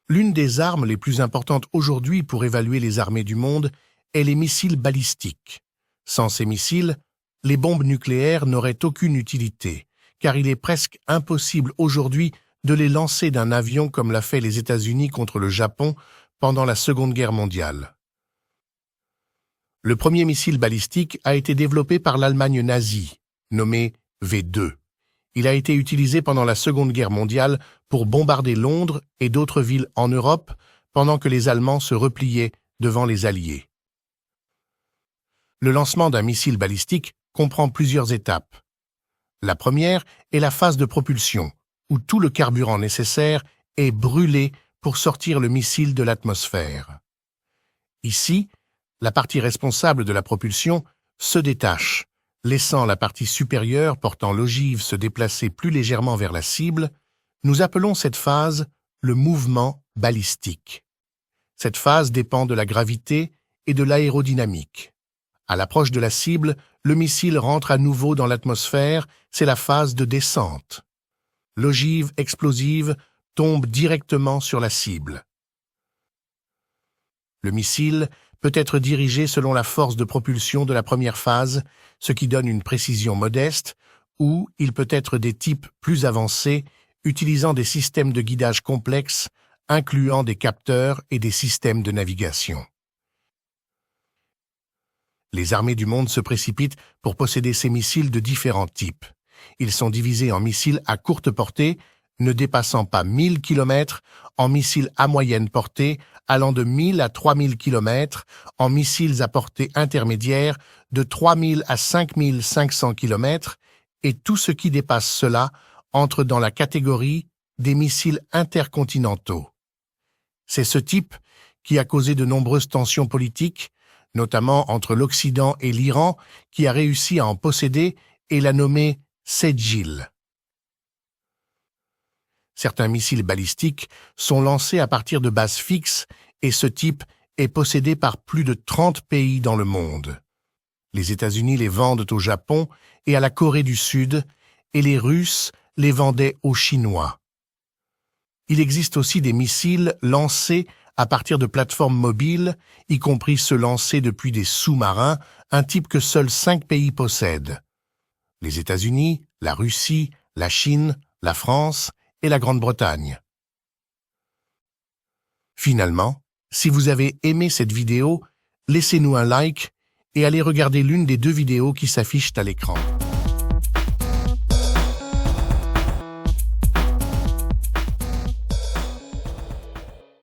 L'une des armes les plus importantes aujourd'hui pour évaluer les armées du monde est les missiles balistiques. Sans ces missiles, les bombes nucléaires n'auraient aucune utilité, car il est presque impossible aujourd'hui de les lancer d'un avion comme l'a fait les États-Unis contre le Japon pendant la Seconde Guerre mondiale. Le premier missile balistique a été développé par l'Allemagne nazie, nommé V2. Il a été utilisé pendant la Seconde Guerre mondiale pour bombarder Londres et d'autres villes en Europe pendant que les Allemands se repliaient devant les Alliés. Le lancement d'un missile balistique comprend plusieurs étapes. La première est la phase de propulsion, où tout le carburant nécessaire est brûlé pour sortir le missile de l'atmosphère. Ici, la partie responsable de la propulsion se détache, laissant la partie supérieure portant l'ogive se déplacer plus légèrement vers la cible. Nous appelons cette phase le mouvement balistique. Cette phase dépend de la gravité et de l'aérodynamique. À l'approche de la cible, le missile rentre à nouveau dans l'atmosphère, c'est la phase de descente. L'ogive explosive tombe directement sur la cible. Le missile peut être dirigé selon la force de propulsion de la première phase, ce qui donne une précision modeste, ou il peut être des types plus avancés, utilisant des systèmes de guidage complexes, incluant des capteurs et des systèmes de navigation. Les armées du monde se précipitent pour posséder ces missiles de différents types. Ils sont divisés en missiles à courte portée, ne dépassant pas 1000 km, en missiles à moyenne portée, allant de 1000 à 3000 km, en missiles à portée intermédiaire, de 3000 à 5500 km, et tout ce qui dépasse cela entre dans la catégorie des missiles intercontinentaux. C'est ce type qui a causé de nombreuses tensions politiques, notamment entre l'Occident et l'Iran, qui a réussi à en posséder et l'a nommé Sejil. Certains missiles balistiques sont lancés à partir de bases fixes et ce type est possédé par plus de 30 pays dans le monde. Les États-Unis les vendent au Japon et à la Corée du Sud et les Russes les vendaient aux Chinois. Il existe aussi des missiles lancés à partir de plateformes mobiles, y compris ceux lancés depuis des sous-marins, un type que seuls 5 pays possèdent. Les États-Unis, la Russie, la Chine, la France et la Grande-Bretagne. Finalement, si vous avez aimé cette vidéo, laissez-nous un like et allez regarder l'une des 2 vidéos qui s'affichent à l'écran.